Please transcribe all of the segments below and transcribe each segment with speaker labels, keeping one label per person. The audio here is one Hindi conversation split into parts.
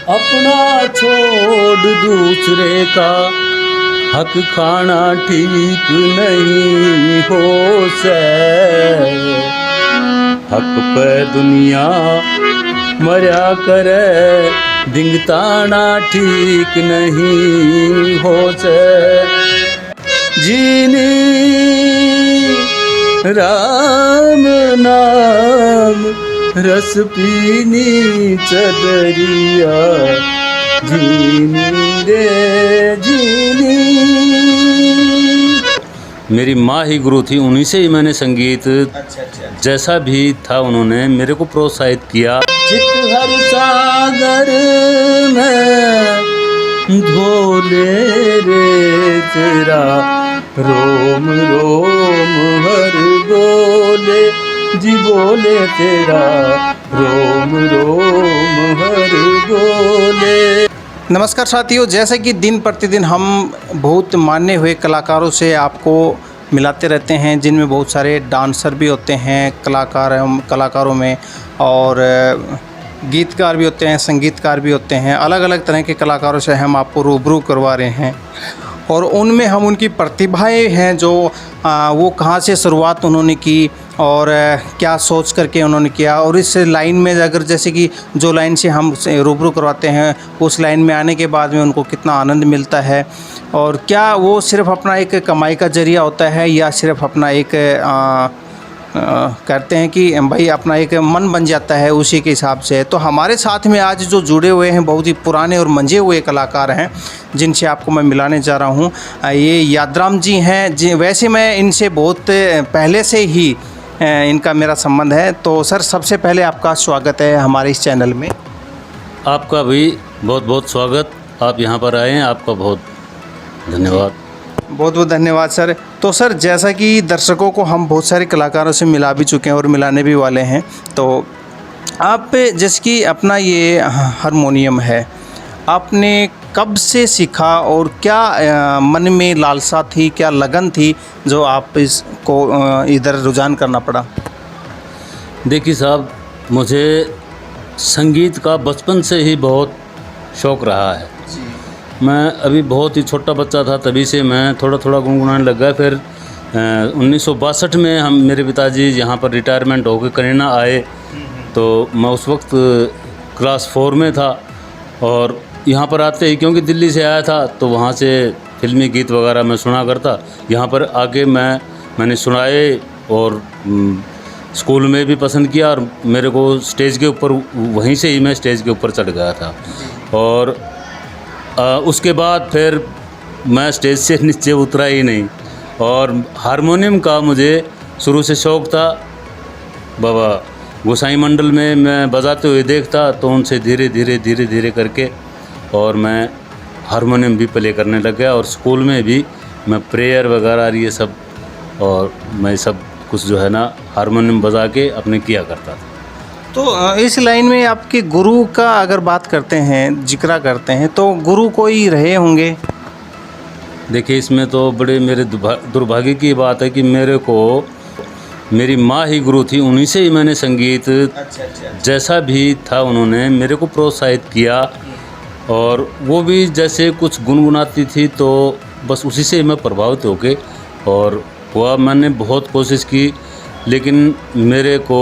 Speaker 1: अपना छोड़ दूसरे का हक खाना ठीक नहीं हो से। हक पे दुनिया मरा करे दिंगताना ठीक नहीं हो से। जीनी राम नाम रस पीनी चदरिया जीनी रे जीनी। मेरी माँ ही गुरु थी, उन्हीं से ही मैंने संगीत जैसा भी था उन्होंने मेरे को प्रोत्साहित किया। चित हर सागर में धोले रे तेरा रोम रोम हर बोले जी बोले तेरा रोम रोम हर बोले।
Speaker 2: नमस्कार साथियों, जैसे कि दिन प्रतिदिन हम बहुत माने हुए कलाकारों से आपको मिलाते रहते हैं, जिनमें बहुत सारे डांसर भी होते हैं कलाकारों में, और गीतकार भी होते हैं, संगीतकार भी होते हैं। अलग अलग तरह के कलाकारों से हम आपको रूबरू करवा रहे हैं और उनमें हम उनकी प्रतिभाएं हैं जो वो कहाँ से शुरुआत उन्होंने की और क्या सोच करके उन्होंने किया, और इस लाइन में अगर जैसे कि जो लाइन से हम रूबरू करवाते हैं उस लाइन में आने के बाद में उनको कितना आनंद मिलता है, और क्या वो सिर्फ़ अपना एक कमाई का जरिया होता है या सिर्फ अपना एक कहते हैं कि भाई अपना एक मन बन जाता है उसी के हिसाब से। तो हमारे साथ में आज जो जुड़े हुए हैं बहुत ही पुराने और मंजे हुए कलाकार हैं, जिनसे आपको मैं मिलाने जा रहा हूँ। ये यादराम जी हैं। वैसे मैं इनसे बहुत पहले से ही इनका मेरा संबंध है। तो सर, सबसे पहले आपका स्वागत है हमारे इस चैनल में।
Speaker 1: आपका भी बहुत बहुत स्वागत। आप यहाँ पर आए हैं, आपका बहुत धन्यवाद।
Speaker 2: बहुत बहुत धन्यवाद सर। तो सर, जैसा कि दर्शकों को हम बहुत सारे कलाकारों से मिला भी चुके हैं और मिलाने भी वाले हैं, तो आप जैसे कि अपना ये हारमोनियम है, आपने कब से सीखा और क्या मन में लालसा थी, क्या लगन थी जो आप इसको इधर रुझान करना पड़ा?
Speaker 1: देखिए साहब, मुझे संगीत का बचपन से ही बहुत शौक़ रहा है। मैं अभी बहुत ही छोटा बच्चा था तभी से मैं थोड़ा थोड़ा गुनगुनाने लग गया। फिर 1962 में मेरे पिताजी यहाँ पर रिटायरमेंट होकर करीना आए, तो मैं उस वक्त क्लास 4 में था। और यहाँ पर आते ही, क्योंकि दिल्ली से आया था, तो वहाँ से फिल्मी गीत वगैरह मैं सुना करता। यहाँ पर आके मैंने सुनाए और स्कूल में भी पसंद किया, और मेरे को स्टेज के ऊपर, वहीं से ही मैं स्टेज के ऊपर चढ़ गया था। और उसके बाद फिर मैं स्टेज से नीचे उतरा ही नहीं। और हारमोनियम का मुझे शुरू से शौक़ था। बाबा गोसाई मंडल में मैं बजाते हुए देखता, तो उनसे धीरे धीरे करके और मैं हारमोनियम भी प्ले करने लग गया। और स्कूल में भी मैं प्रेयर वगैरह ये सब, और मैं सब कुछ जो है ना हारमोनियम बजा के अपने किया करता था।
Speaker 2: तो इस लाइन में आपके गुरु का अगर बात करते हैं, जिक्र करते हैं, तो गुरु कोई रहे होंगे?
Speaker 1: देखिए, इसमें तो बड़े मेरे दुर्भाग्य की बात है कि मेरी माँ ही गुरु थी, उन्हीं से ही मैंने संगीत जैसा भी था उन्होंने मेरे को प्रोत्साहित किया। और वो भी जैसे कुछ गुनगुनाती थी तो बस उसी से मैं प्रभावित होके और हुआ। मैंने बहुत कोशिश की, लेकिन मेरे को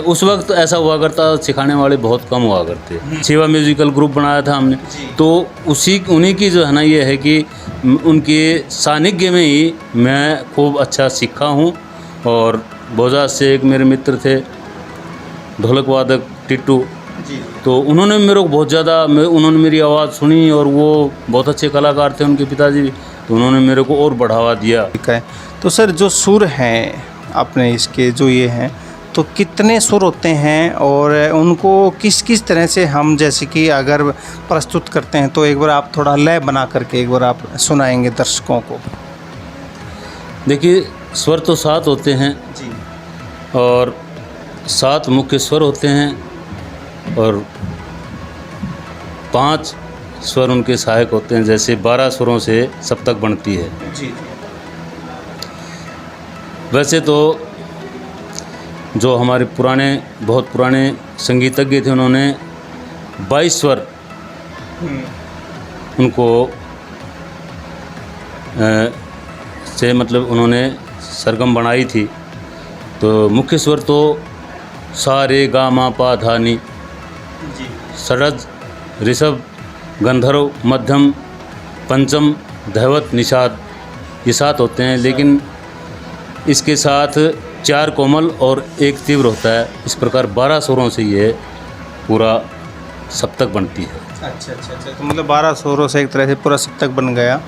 Speaker 1: उस वक्त ऐसा हुआ करता, सिखाने वाले बहुत कम हुआ करते। शिवा म्यूजिकल ग्रुप बनाया था हमने, तो उन्हीं की जो है ना ये है कि उनके सानिध्य में ही मैं खूब अच्छा सीखा हूँ। और बोजा से एक मेरे मित्र थे, ढोलक वादक टिट्टू, तो उन्होंने मेरे को बहुत ज़्यादा, उन्होंने मेरी आवाज़ सुनी और वो बहुत अच्छे कलाकार थे उनके पिताजी भी, तो उन्होंने मेरे को और बढ़ावा दिया।
Speaker 2: ठीक है। तो सर, जो सुर हैं अपने इसके जो ये हैं, तो कितने सुर होते हैं और उनको किस किस तरह से हम जैसे कि अगर प्रस्तुत करते हैं, तो एक बार आप थोड़ा लय बना करके एक बार आप सुनाएंगे दर्शकों को?
Speaker 1: देखिए, स्वर तो 7 होते हैं
Speaker 2: जी,
Speaker 1: और 7 मुख्य स्वर होते हैं और 5 स्वर उनके सहायक होते हैं। जैसे 12 स्वरों से सप्तक बनती है
Speaker 2: जी।
Speaker 1: वैसे तो जो हमारे बहुत पुराने संगीतज्ञ थे, उन्होंने 22 स्वर उनको से मतलब उन्होंने सरगम बनाई थी। तो मुख्य स्वर तो सा रे गा मा पा धा नी, षडज, ऋषभ, गंधर्व, मध्यम, पंचम, धैवत, निषाद, ये 7 होते हैं। लेकिन इसके साथ 4 कोमल और 1 तीव्र होता है। इस प्रकार 12 स्वरों से ये पूरा सप्तक बनती है।
Speaker 2: अच्छा अच्छा अच्छा, तो मतलब 12 स्वरों से एक तरह से पूरा सप्तक बन गया।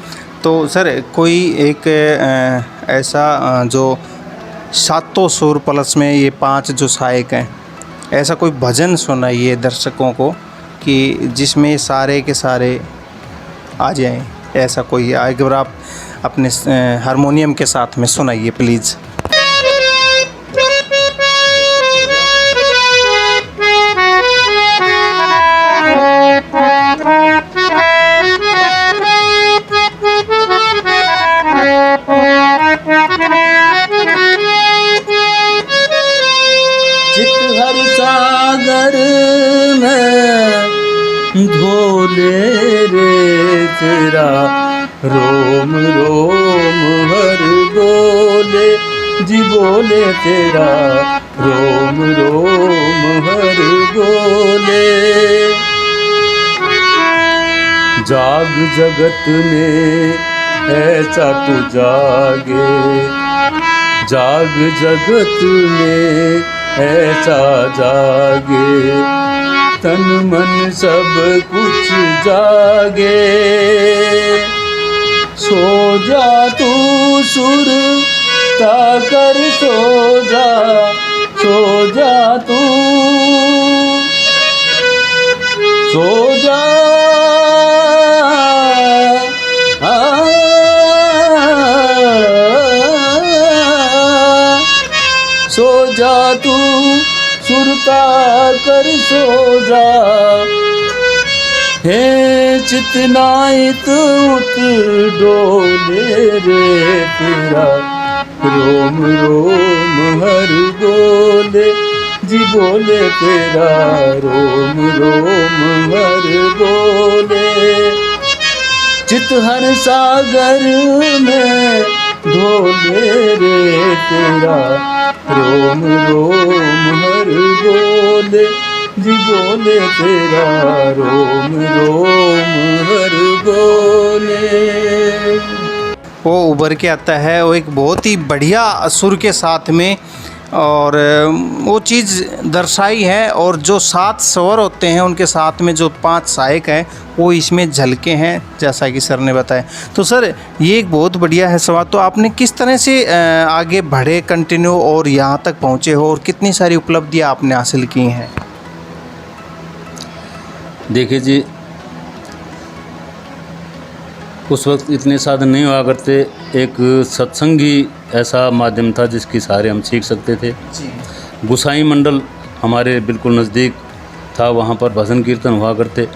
Speaker 2: तो सर कोई एक ऐसा जो 7 सुर प्लस में ये 5 जो सहायक हैं, ऐसा कोई भजन सुनाइए दर्शकों को कि जिसमें सारे के सारे आ जाएं। ऐसा कोई एक बार आप अपने हारमोनियम के साथ में सुनाइए प्लीज़।
Speaker 1: सागर में धोले रे तेरा रोम रोम हर बोले, जी बोले तेरा रोम रोम हर बोले। जाग जगत में ऐसा तू जागे, जाग जगत में ऐसा जागे, तन मन सब कुछ जागे। सो जा तू सुर ताकर, सो जा तू, सो जा सो जा तू सुरता कर, सो जा। हे चितनाइत उत डोले रे तेरा रोम रोम हर बोले, जी बोले तेरा रोम रोम हर बोले। चित हर सागर में ढोले रे तेरा रोम रोम हर बोले, जी बोले तेरा रोम रोम हर बोले।
Speaker 2: वो उभर के आता है, वो एक बहुत ही बढ़िया सुर के साथ में, और वो चीज़ दर्शाई है। और जो 7 स्वर होते हैं उनके साथ में जो 5 सहायक हैं वो इसमें झलके हैं, जैसा कि सर ने बताया। तो सर ये एक बहुत बढ़िया है सवाल। तो आपने किस तरह से आगे बढ़े कंटिन्यू और यहाँ तक पहुँचे हो, और कितनी सारी उपलब्धियाँ आपने हासिल की हैं?
Speaker 1: देखिए जी, उस वक्त इतने साधन नहीं हुआ करते। एक सत्संग ही ऐसा माध्यम था जिसके सहारे हम सीख सकते थे। गुसाई मंडल हमारे बिल्कुल नज़दीक था, वहाँ पर भजन कीर्तन हुआ करते।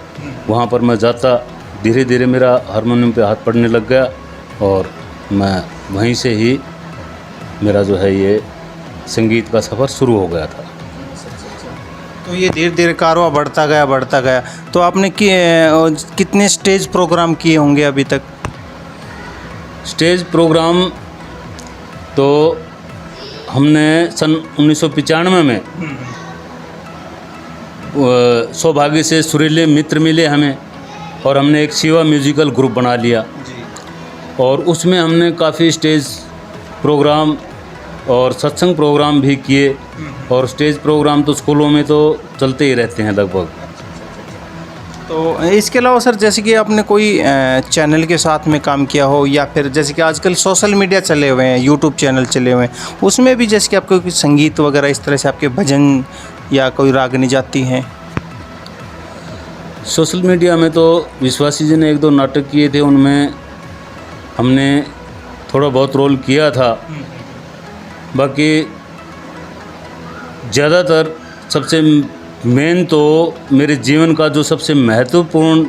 Speaker 1: वहाँ पर मैं जाता, धीरे धीरे मेरा हारमोनियम पे हाथ पड़ने लग गया, और मैं वहीं से ही मेरा जो है ये संगीत का सफ़र शुरू हो गया था।
Speaker 2: तो ये धीरे धीरे कारवां बढ़ता गया। तो आपने कितने स्टेज प्रोग्राम किए होंगे अभी तक?
Speaker 1: स्टेज प्रोग्राम तो हमने सन 1995 में सौभाग्य से सुरीले मित्र मिले हमें, और हमने एक शिवा म्यूजिकल ग्रुप बना लिया। और उसमें हमने काफ़ी स्टेज प्रोग्राम और सत्संग प्रोग्राम भी किए। और स्टेज प्रोग्राम तो स्कूलों में तो चलते ही रहते हैं लगभग।
Speaker 2: तो इसके अलावा सर, जैसे कि आपने कोई चैनल के साथ में काम किया हो, या फिर जैसे कि आजकल सोशल मीडिया चले हुए हैं, यूट्यूब चैनल चले हुए हैं, उसमें भी जैसे कि आपको कोई संगीत वगैरह इस तरह से आपके भजन या कोई रागनी जाती हैं?
Speaker 1: सोशल मीडिया में तो विश्वासी जी ने 1-2 नाटक किए थे, उनमें हमने थोड़ा बहुत रोल किया था। बाकी ज़्यादातर सबसे मेन तो मेरे जीवन का जो सबसे महत्वपूर्ण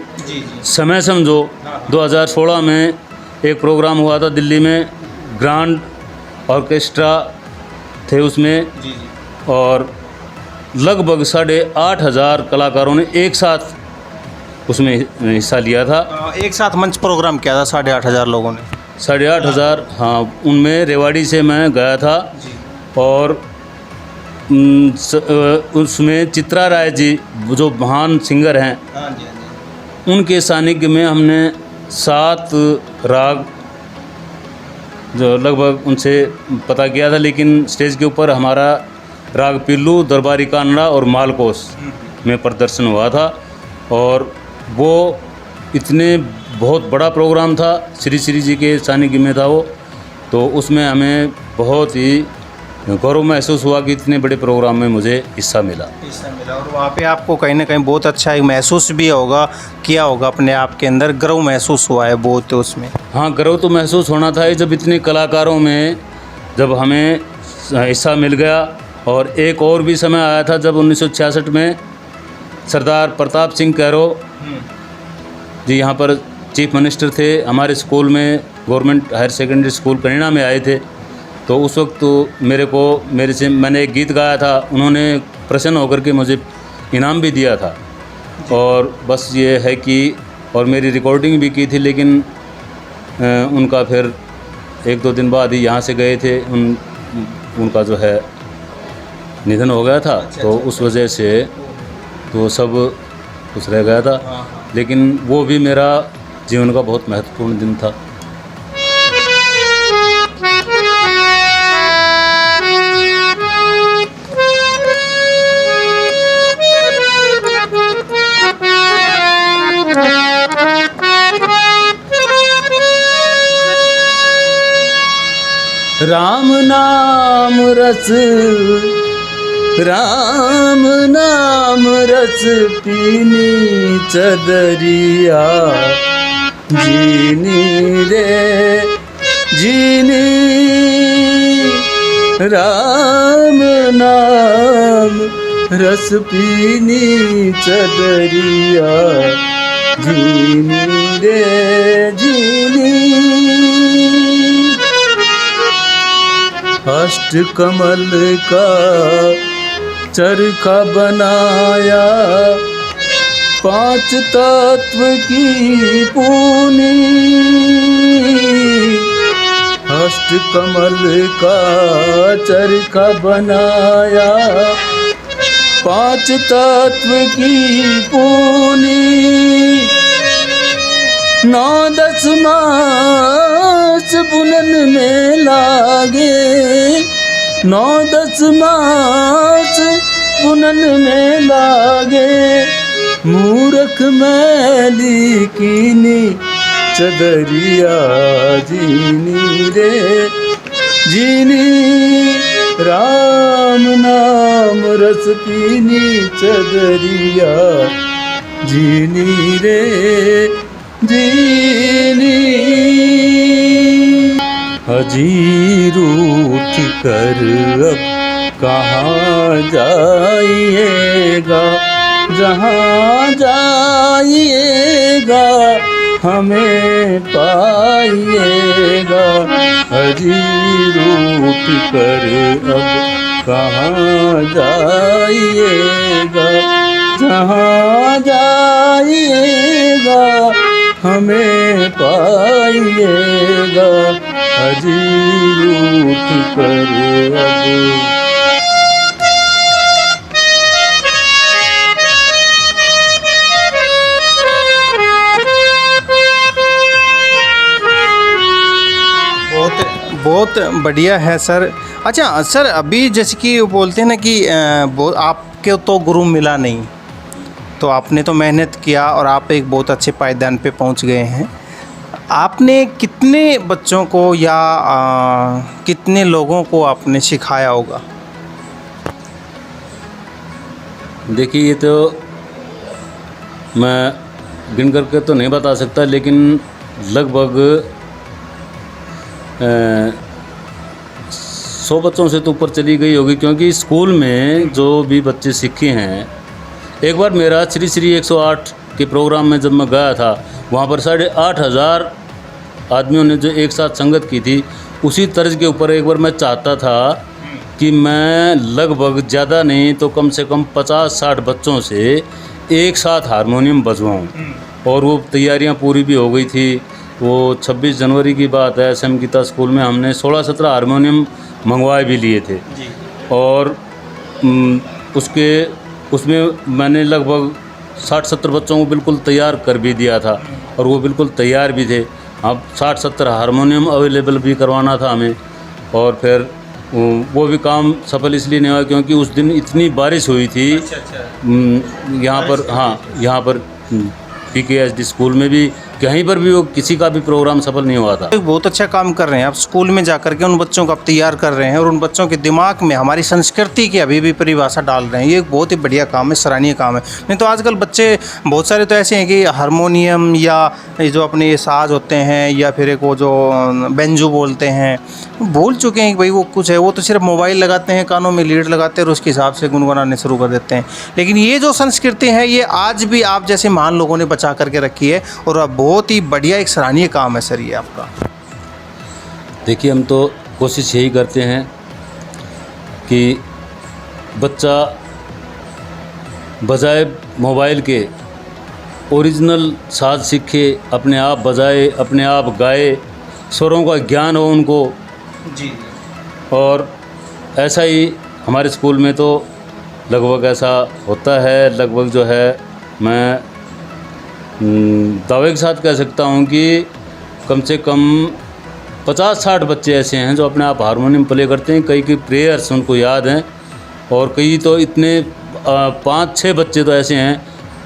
Speaker 1: समय समझो, 2016 में एक प्रोग्राम हुआ था दिल्ली में, ग्रांड ऑर्केस्ट्रा थे उसमें, और लगभग 8,500 कलाकारों ने एक साथ उसमें हिस्सा लिया था।
Speaker 2: एक साथ मंच प्रोग्राम किया था 8,500 लोगों ने।
Speaker 1: 8,500, हाँ, उनमें रेवाड़ी से मैं गया था। और उसमें चित्रा राय जी जो महान सिंगर हैं, उनके सानिध्य में हमने 7 राग जो लगभग उनसे पता किया था, लेकिन स्टेज के ऊपर हमारा राग पिल्लू, दरबारी कानड़ा और मालकोस में प्रदर्शन हुआ था। और वो इतने बहुत बड़ा प्रोग्राम था, श्री श्री जी के सानिध्य में था वो, तो उसमें हमें बहुत ही गौरव महसूस हुआ कि इतने बड़े प्रोग्राम में मुझे हिस्सा मिला।
Speaker 2: और वहाँ पे आपको कहीं ना कहीं बहुत अच्छा महसूस भी होगा, किया होगा, अपने आप के अंदर गर्व महसूस हुआ है बहुत उसमें।
Speaker 1: हाँ, गर्व तो महसूस होना था जब इतने कलाकारों में जब हमें हिस्सा मिल गया। और एक और भी समय आया था जब 1966 में सरदार प्रताप सिंह कैरो जी यहाँ पर चीफ मिनिस्टर थे, हमारे स्कूल में government higher secondary school Kanina में आए थे। तो उस वक्त तो मैंने एक गीत गाया था, उन्होंने प्रसन्न होकर के मुझे इनाम भी दिया था। और बस ये है कि और मेरी रिकॉर्डिंग भी की थी, लेकिन उनका फिर 1-2 दिन बाद ही यहाँ से गए थे, उनका जो है निधन हो गया था। तो उस वजह से तो सब कुछ रह गया था, लेकिन वो भी मेरा जीवन का बहुत महत्वपूर्ण दिन था। राम नाम रस पीनी चदरिया, जीनी रे जीनी। राम नाम रस पीनी चदरिया, जीनी रे जीनी। अष्ट कमल का चरखा बनाया, 5 तत्व की पूनी। अष्ट कमल का चरखा बनाया, 5 तत्व की पूनी। 9-10 मास बुनन में लागे, 9-10 मास बुनन में लागे। मूरख मैली कीनी चदरिया, जीनी रे जीनी। राम नाम रस पीनी चदरिया, जीनी रे जीनी। हजीर उठ कर अब कहाँ जाइएगा, जहाँ जाइएगा हमें पाइएगा। हजीर उठ कर अब कहाँ जाइएगा, जहाँ जाइएगा हमें पाइएगा। हजीर उठ कर अब।
Speaker 2: बहुत बढ़िया है सर। अच्छा सर, अभी जैसे कि बोलते हैं ना कि आपके तो गुरु मिला नहीं, तो आपने तो मेहनत किया और आप एक बहुत अच्छे पायदान पे पहुंच गए हैं। आपने कितने बच्चों को या कितने लोगों को आपने सिखाया होगा?
Speaker 1: देखिए, ये तो मैं गिन करके तो नहीं बता सकता, लेकिन लगभग 100 बच्चों से तो ऊपर चली गई होगी, क्योंकि स्कूल में जो भी बच्चे सीखे हैं। एक बार मेरा श्री श्री 108 के प्रोग्राम में जब मैं गया था, वहाँ पर 8,500 आदमियों ने जो एक साथ संगत की थी, उसी तर्ज के ऊपर एक बार मैं चाहता था कि मैं लगभग ज़्यादा नहीं तो कम से कम 50-60 बच्चों से एक साथ हारमोनियम बजवाऊँ, और वो तैयारियां पूरी भी हो गई थी। वो 26 जनवरी की बात है, SM गीता स्कूल में हमने 16-17 हारमोनियम मंगवाए भी लिए थे। और उसमें मैंने लगभग 60-70 बच्चों को बिल्कुल तैयार कर भी दिया था, और वो बिल्कुल तैयार भी थे। अब 60-70 हारमोनियम अवेलेबल भी करवाना था हमें, और फिर वो भी काम सफल इसलिए नहीं हुआ क्योंकि उस दिन इतनी बारिश हुई थी। यहाँ पर, हाँ, यहाँ पर PKSD स्कूल में भी कहीं पर भी वो किसी का भी प्रोग्राम सफल नहीं हुआ था।
Speaker 2: बहुत अच्छा काम कर रहे हैं आप, स्कूल में जा कर के उन बच्चों को आप तैयार कर रहे हैं और उन बच्चों के दिमाग में हमारी संस्कृति की अभी भी परिभाषा डाल रहे हैं। ये एक बहुत ही बढ़िया काम है, सराहनीय काम है। नहीं तो आजकल बच्चे बहुत सारे तो ऐसे हैं कि हारमोनियम या ये जो अपने ये साज होते हैं या फिर एक वो जो बेंजो बोलते हैं, भूल चुके हैं कि भाई वो कुछ है। वो तो सिर्फ मोबाइल लगाते हैं, कानों में लीड लगाते हैं और उसके हिसाब से गुनगुनाने शुरू कर देते हैं। लेकिन ये जो संस्कृति है ये आज भी आप जैसे महान लोगों ने बचा करके रखी है, और अब बहुत ही बढ़िया एक सराहनीय काम है सर ये आपका।
Speaker 1: देखिए, हम तो कोशिश यही करते हैं कि बच्चा बजाय मोबाइल के ओरिजिनल साज सीखे, अपने आप बजाए, अपने आप गाए, स्वरों का ज्ञान हो उनको
Speaker 2: जी।
Speaker 1: और ऐसा ही हमारे स्कूल में तो लगभग ऐसा होता है। लगभग जो है मैं दावे के साथ कह सकता हूँ कि कम से कम 50-60 बच्चे ऐसे हैं जो अपने आप हारमोनियम प्ले करते हैं। कई प्रेयर्स उनको याद हैं, और कई तो इतने 5-6 बच्चे तो ऐसे हैं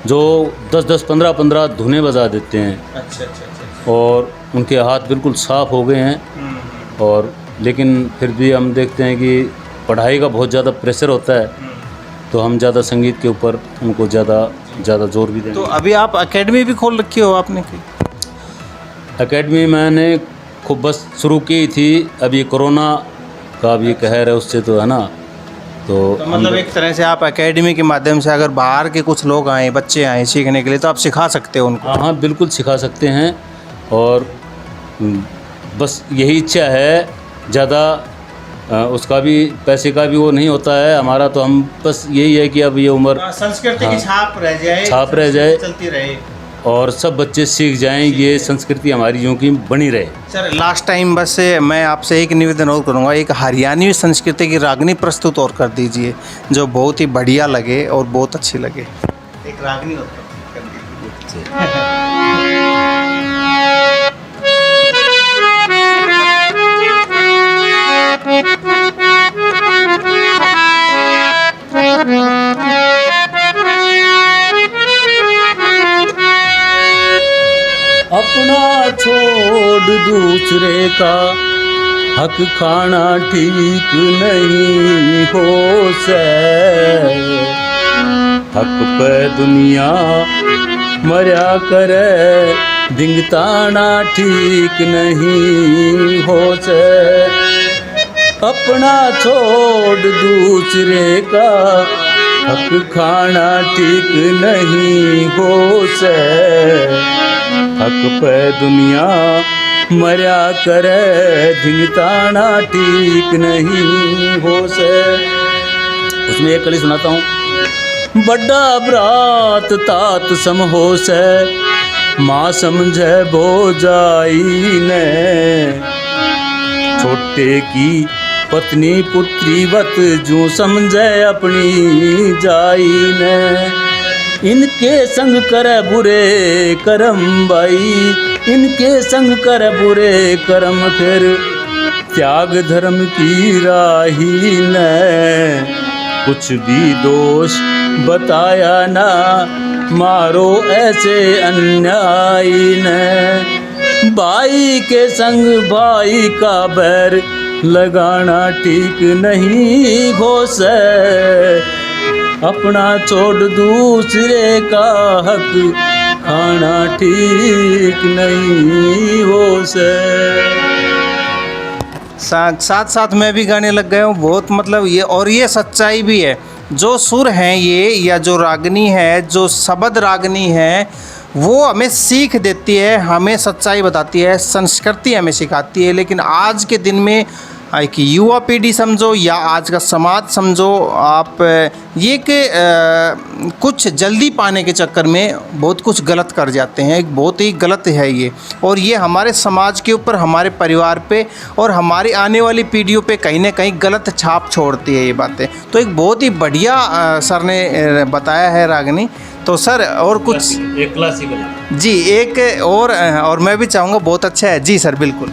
Speaker 1: जो 10-10, 15-15 धुनें बजा देते हैं। अच्छा। और उनके हाथ बिल्कुल साफ़ हो गए हैं। और लेकिन फिर भी हम देखते हैं कि पढ़ाई का बहुत ज़्यादा प्रेशर होता है, तो हम ज़्यादा संगीत के ऊपर उनको ज़्यादा जोर भी दें।
Speaker 2: तो अभी आप एकेडमी भी खोल रखी हो आपने?
Speaker 1: एकेडमी मैंने खूब बस शुरू की थी, अभी कोरोना का भी कहर है उससे, तो है ना। तो
Speaker 2: मतलब एक तरह से आप एकेडमी के माध्यम से अगर बाहर के कुछ लोग आए, बच्चे आए सीखने के लिए, तो आप सिखा सकते हो उनको?
Speaker 1: हाँ, बिल्कुल सिखा सकते हैं। और बस यही इच्छा है, ज़्यादा उसका भी पैसे का भी वो नहीं होता है हमारा। तो हम बस यही है कि अब ये उम्र
Speaker 2: संस्कृति की छाप रह जाए, चलती रहे,
Speaker 1: और सब बच्चे सीख जाएं, ये संस्कृति हमारी यूँ की बनी रहे।
Speaker 2: सर लास्ट टाइम बस मैं आपसे एक निवेदन और करूँगा, एक हरियाणवी संस्कृति की रागनी प्रस्तुत और कर दीजिए जो बहुत ही बढ़िया लगे और बहुत अच्छी लगे। एक रागनी और प्रस्तुत कर दीजिए।
Speaker 1: अपना छोड़ दूसरे का हक खाना ठीक नहीं हो से, हक पे दुनिया मर्या करे, दिंगताना ठीक नहीं हो से। अपना छोड़ दूसरे का हक खाना ठीक नहीं हो से, हक पे दुनिया मर्या करे, धिंगताना ठीक नहीं हो से। उसमें एक कली सुनाता हूँ। बड़ा ब्रात तात सम हो से, माँ समझे भोजाई ने, छोटे की पत्नी पुत्री वत जू समझे अपनी जाई ने। इनके संग करे बुरे करम भाई, इनके संग करे बुरे करम, फिर त्याग धर्म की राही ने। कुछ भी दोष बताया ना, मारो ऐसे अन्यायी ने। भाई के संग भाई का बैर लगाना ठीक नहीं हो से, अपना छोड़ दूसरे का हक खाना ठीक नहीं हो से।
Speaker 2: साथ मैं भी गाने लग गया हूँ बहुत, मतलब ये, और ये सच्चाई भी है। जो सुर हैं ये, या जो रागनी है, जो शब्द रागनी है, वो हमें सीख देती है, हमें सच्चाई बताती है, संस्कृति हमें सिखाती है। लेकिन आज के दिन में कि युवा पीढ़ी समझो या आज का समाज समझो, आप ये कि कुछ जल्दी पाने के चक्कर में बहुत कुछ गलत कर जाते हैं। एक बहुत ही गलत है ये, और ये हमारे समाज के ऊपर, हमारे परिवार पे और हमारी आने वाली पीढ़ियों पे कहीं ना कहीं गलत छाप छोड़ती है ये बातें। तो एक बहुत ही बढ़िया सर ने बताया है रागिनी। तो सर और कुछ
Speaker 1: एक क्लासिकल
Speaker 2: जी, एक और मैं भी चाहूँगा, बहुत अच्छा है जी सर, बिल्कुल।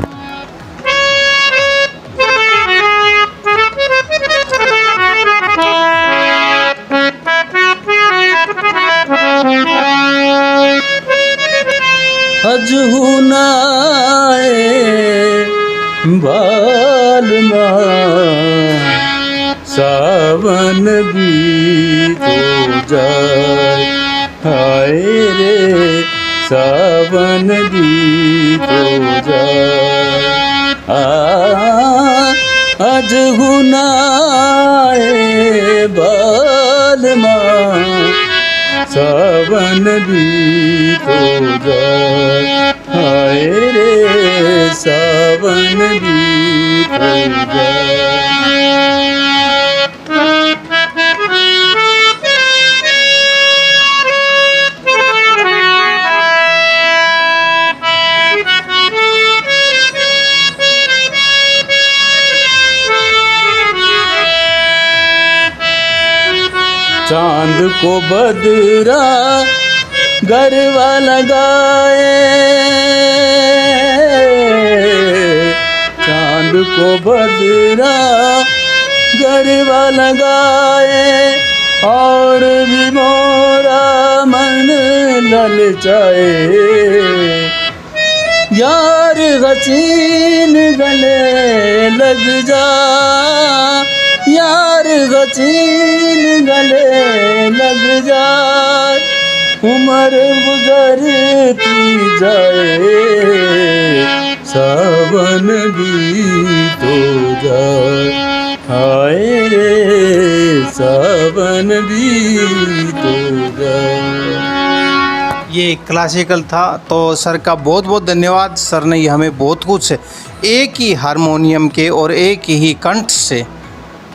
Speaker 1: अजहुनाए बालमा सावन भी तो जाए, हाय रे सावन भी तो जाए। अजहुनाए बालमा सावन भी तो जाए, हाय रे सावन भी तो जाए। चांद को बदरा गरबा लगाए, चांद को बदरा गरबा लगाए, और भी मोरा मन ललचाए। यार हसीन गले लग जा, यार हसीन गले लग जाए, उम्र गुजरती जाए, सावन भी तो जाए, हाय रे सावन भी तो जाए।
Speaker 2: ये क्लासिकल था। तो सर का बहुत बहुत धन्यवाद। सर ने ये हमें बहुत कुछ एक ही हारमोनियम के और एक ही कंठ से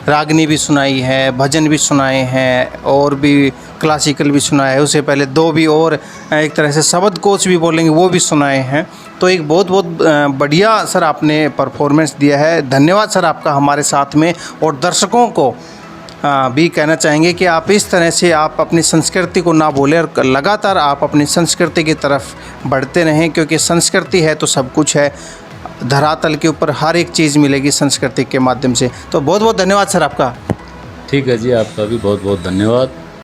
Speaker 2: रागनी भी सुनाई है, भजन भी सुनाए हैं, और भी क्लासिकल भी सुनाया है। उससे पहले दो भी और एक तरह से शब्द कोश भी बोलेंगे वो भी सुनाए हैं। तो एक बहुत बहुत बढ़िया सर आपने परफॉर्मेंस दिया है। धन्यवाद सर आपका हमारे साथ में। और दर्शकों को भी कहना चाहेंगे कि आप इस तरह से आप अपनी संस्कृति को ना भूलें और लगातार आप अपनी संस्कृति की तरफ बढ़ते रहें, क्योंकि संस्कृति है तो सब कुछ है। धरातल के ऊपर हर एक चीज़ मिलेगी संस्कृति के माध्यम से। तो बहुत बहुत धन्यवाद सर आपका।
Speaker 1: ठीक है जी, आपका भी बहुत बहुत धन्यवाद।